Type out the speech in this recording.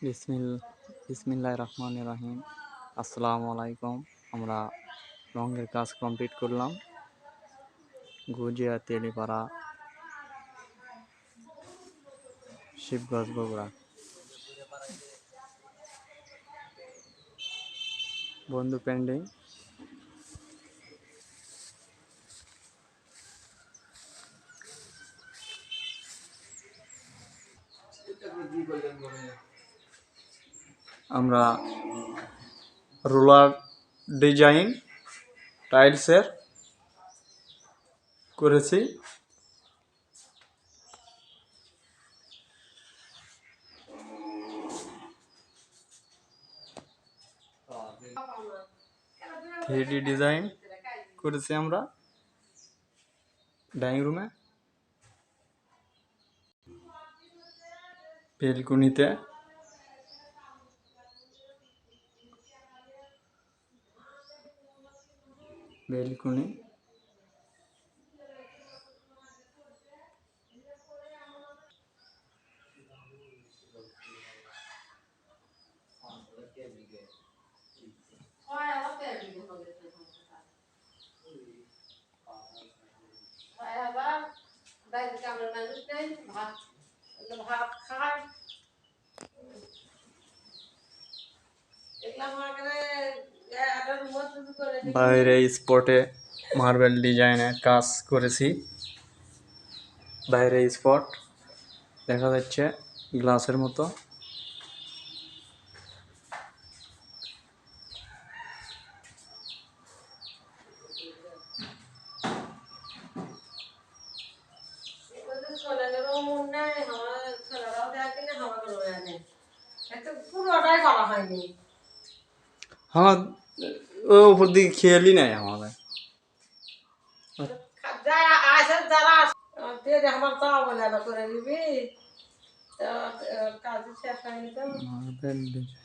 বিসমিল্লাহির রহমানির রহিম। আসসালামু আলাইকুম। আমরা রঙের কাজ কমপ্লিট করলাম। গুজিয়া তেলিপাড়া, শিবগঞ্জ, বগুড়া। বন্ধু পেন্ডিং। আমরা রোলার ডিজাইন টাইলসের করেছি। থ্রিডি ডিজাইন করেছি আমরা ডাইনিং রুমে, বেলকুনিতে। বেলকুনি বাইরে স্পটে মার্বেল ডিজাইনের কাজ করেছি। বাইরে স্পট দেখা যাচ্ছে গ্লাসের মতো। হ্যাঁ, ও উপর দিকে খেয়ালই নাই আমাদের। Marble design